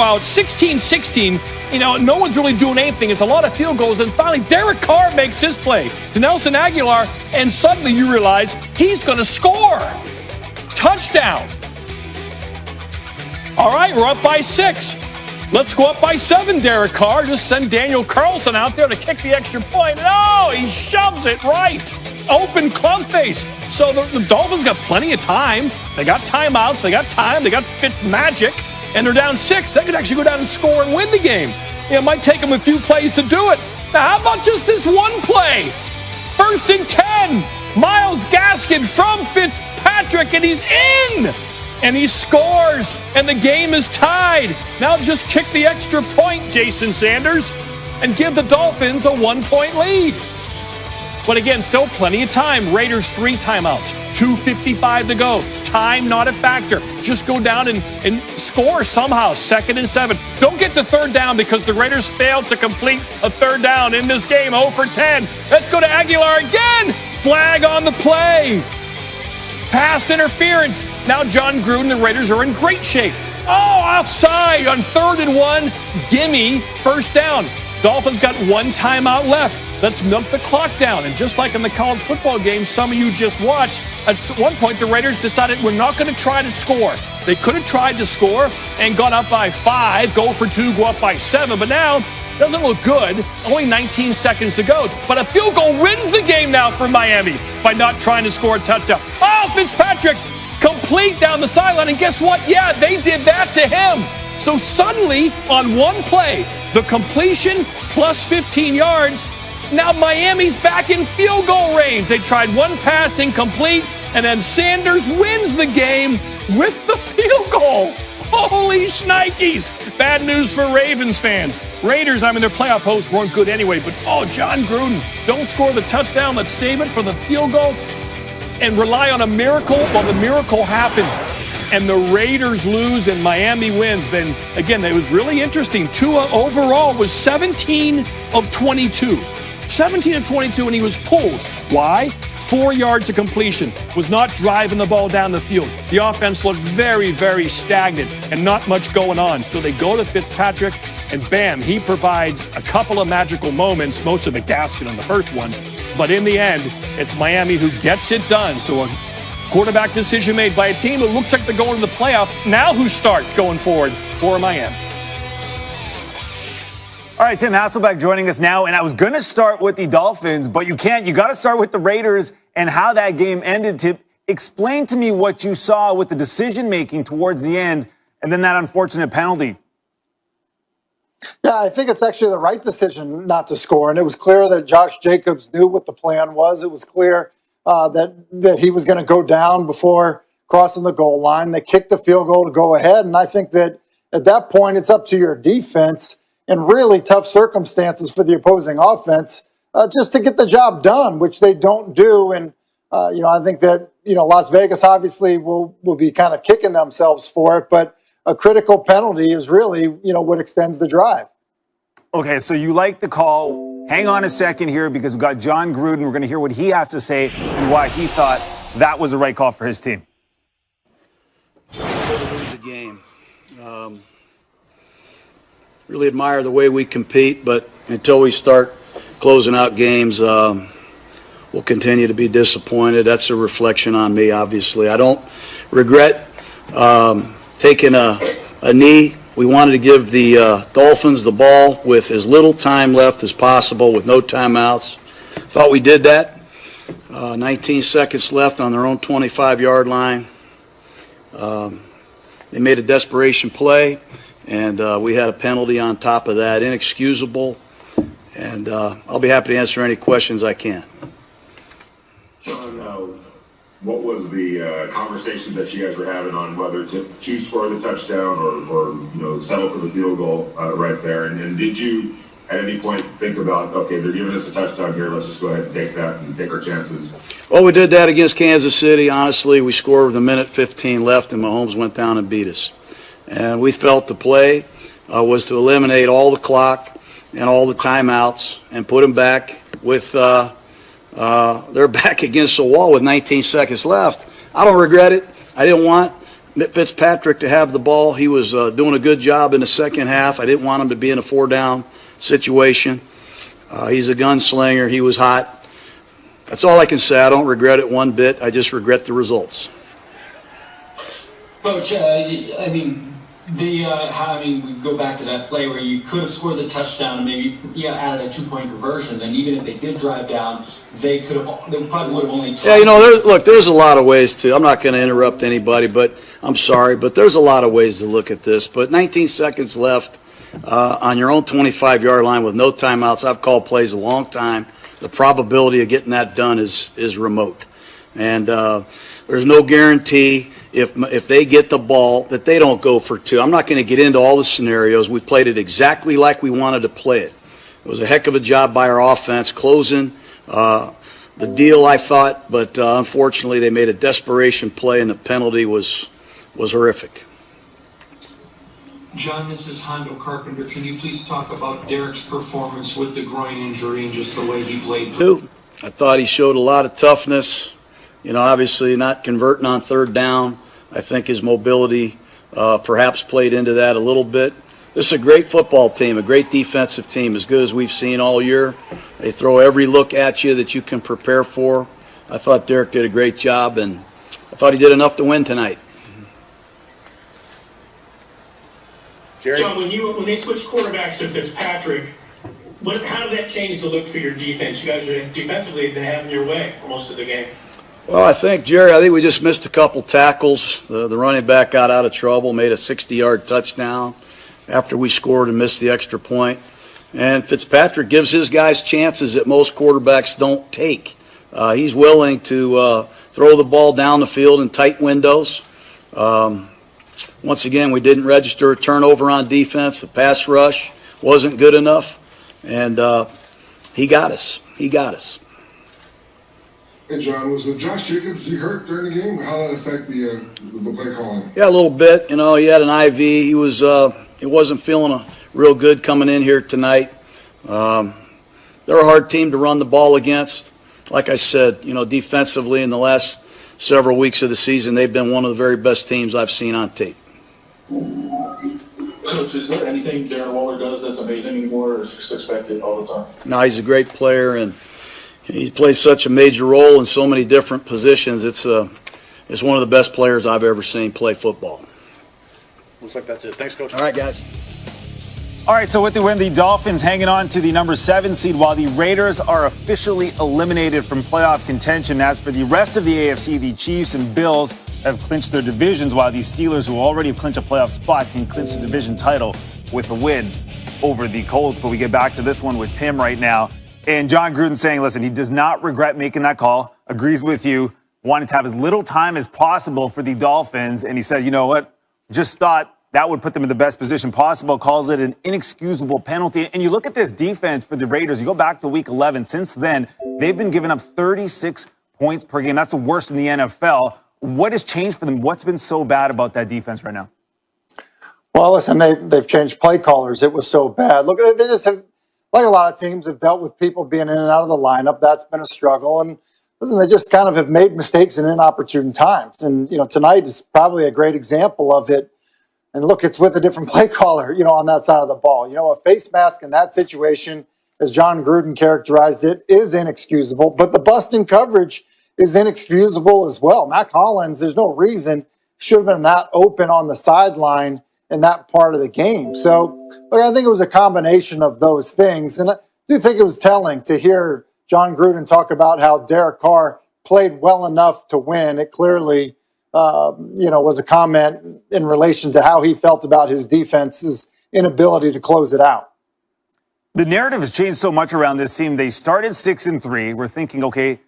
Wow, it's 16-16. No one's really doing anything. It's a lot of field goals. And finally, Derek Carr makes this play to Nelson Aguilar. And suddenly you realize he's going to score. Touchdown. All right, we're up by 6. Let's go up by 7, Derek Carr. Just send Daniel Carlson out there to kick the extra point. No, he shoves it right. Open club face. So the Dolphins got plenty of time. They got timeouts. They got time. They got Fitz magic. And they're down 6. They could actually go down and score and win the game. It might take them a few plays to do it. Now, how about just this one play? 1st and 10. Myles Gaskin from Fitzpatrick, and he's in. And he scores, and the game is tied. Now just kick the extra point, Jason Sanders, and give the Dolphins a 1-point lead. But again, still plenty of time. Raiders 3 timeouts, 2:55 to go. Time not a factor. Just go down and score somehow. 2nd and 7. Don't get the 3rd down because the Raiders failed to complete a 3rd down in this game. 0 for 10. Let's go to Aguilar again. Flag on the play. Pass interference. Now John Gruden, the Raiders are in great shape. Oh, offside on 3rd and 1. Gimme, 1st down. Dolphins got 1 timeout left. Let's milk the clock down. And just like in the college football game some of you just watched, at one point the Raiders decided we're not going to try to score. They could have tried to score and gone up by 5, go for 2, go up by 7. But now, doesn't look good. Only 19 seconds to go. But a field goal wins the game now for Miami by not trying to score a touchdown. Oh, Fitzpatrick, complete down the sideline. And guess what? Yeah, they did that to him. So suddenly, on one play, the completion plus 15 yards, now Miami's back in field goal range. They tried one pass incomplete, and then Sanders wins the game with the field goal. Holy shnikes. Bad news for Ravens fans. Raiders, their playoff hopes weren't good anyway, but John Gruden, don't score the touchdown. Let's save it for the field goal and rely on a miracle. Well, the miracle happened, and the Raiders lose and Miami wins. But again, it was really interesting. Tua overall was 17 of 22. 17 of 22, and he was pulled. Why? 4 yards of completion. Was not driving the ball down the field. The offense looked very, very stagnant and not much going on. So they go to Fitzpatrick, and bam, he provides a couple of magical moments, most of it Gaskin on the first one. But in the end, it's Miami who gets it done. So a quarterback decision made by a team that looks like they're going to the playoff. Now who starts going forward for Miami? All right, Tim Hasselbeck joining us now, and I was going to start with the Dolphins, but you can't. You got to start with the Raiders and how that game ended. Tim, explain to me what you saw with the decision-making towards the end and then that unfortunate penalty. Yeah, I think it's actually the right decision not to score, and it was clear that Josh Jacobs knew what the plan was. It was clear that he was going to go down before crossing the goal line. They kicked the field goal to go ahead, and I think that at that point it's up to your defense in really tough circumstances for the opposing offense, just to get the job done, which they don't do. And, I think that, Las Vegas obviously will be kind of kicking themselves for it, but a critical penalty is really, what extends the drive. Okay, so you like the call. Hang on a second here because we've got John Gruden. We're going to hear what he has to say and why he thought that was the right call for his team. Lose the game. Really admire the way we compete, but until we start closing out games, we'll continue to be disappointed. That's a reflection on me, obviously. I don't regret taking a knee. We wanted to give the Dolphins the ball with as little time left as possible with no timeouts. Thought we did that. 19 seconds left on their own 25-yard line. They made a desperation play. And we had a penalty on top of that, inexcusable. And I'll be happy to answer any questions I can. John, what was the conversations that you guys were having on whether to score the touchdown or settle for the field goal right there? And did you at any point think about, okay, they're giving us a touchdown here, let's just go ahead and take that and take our chances? Well, we did that against Kansas City. Honestly, we scored with a minute 15 left, and Mahomes went down and beat us. And we felt the play was to eliminate all the clock and all the timeouts and put them back with their back against the wall with 19 seconds left. I don't regret it. I didn't want Fitzpatrick to have the ball. He was doing a good job in the second half. I didn't want him to be in a 4-down situation. He's a gunslinger. He was hot. That's all I can say. I don't regret it one bit. I just regret the results. Coach, we go back to that play where you could have scored the touchdown and maybe added a 2-point conversion. And even if they did drive down, they probably would have only. There's a lot of ways to. I'm not going to interrupt anybody, but I'm sorry, but there's a lot of ways to look at this. But 19 seconds left on your own 25-yard line with no timeouts. I've called plays a long time. The probability of getting that done is remote, and there's no guarantee if they get the ball that they don't go for 2. I'm not going to get into all the scenarios. We played it exactly like we wanted to play it. It was a heck of a job by our offense closing the deal, I thought, but unfortunately they made a desperation play and the penalty was horrific. John, this is Hondo Carpenter. Can you please talk about Derek's performance with the groin injury and just the way he played? I thought he showed a lot of toughness. Obviously not converting on 3rd down. I think his mobility perhaps played into that a little bit. This is a great football team, a great defensive team, as good as we've seen all year. They throw every look at you that you can prepare for. I thought Derek did a great job, and I thought he did enough to win tonight. Jerry? John, when they switched quarterbacks to Fitzpatrick, how did that change the look for your defense? You guys defensively have been having your way for most of the game. Well, I think we just missed a couple tackles. The running back got out of trouble, made a 60-yard touchdown after we scored and missed the extra point. And Fitzpatrick gives his guys chances that most quarterbacks don't take. He's willing to throw the ball down the field in tight windows. Once again, we didn't register a turnover on defense. The pass rush wasn't good enough, and he got us. Hey, John, was Josh Jacobs, he hurt during the game? How did that affect the play calling? Yeah, a little bit. He had an IV. He wasn't feeling real good coming in here tonight. They're a hard team to run the ball against. Like I said, defensively in the last several weeks of the season, they've been one of the very best teams I've seen on tape. Coach, is there anything Darren Waller does that's amazing anymore, or is just expected all the time? No, he's a great player, and he plays such a major role in so many different positions. It's one of the best players I've ever seen play football. Looks like that's it. Thanks, Coach. All right, guys. All right, so with the win, the Dolphins hanging on to the number 7 seed while the Raiders are officially eliminated from playoff contention. As for the rest of the AFC, the Chiefs and Bills have clinched their divisions, while the Steelers, who already have clinched a playoff spot, can clinch the division title with a win over the Colts. But we get back to this one with Tim right now. And John Gruden saying, listen, he does not regret making that call, agrees with you, wanted to have as little time as possible for the Dolphins. And he said, you know what, just thought that would put them in the best position possible, calls it an inexcusable penalty. And you look at this defense for the Raiders, you go back to week 11. Since then, they've been giving up 36 points per game. That's the worst in the NFL. What has changed for them? What's been so bad about that defense right now? Well, listen, they've changed play callers. It was so bad. Look, they just have, like a lot of teams, have dealt with people being in and out of the lineup. That's been a struggle. And listen, they just kind of have made mistakes in inopportune times. And, tonight is probably a great example of it. And look, it's with a different play caller, on that side of the ball. A face mask in that situation, as John Gruden characterized it, is inexcusable. But the busting coverage is inexcusable as well. Mac Hollins, there's no reason, should have been that open on the sideline in that part of the game. So, look, I think it was a combination of those things. And I do think it was telling to hear John Gruden talk about how Derek Carr played well enough to win. It clearly was a comment in relation to how he felt about his defense's inability to close it out. The narrative has changed so much around this team. They started 6-3. We're thinking, okay,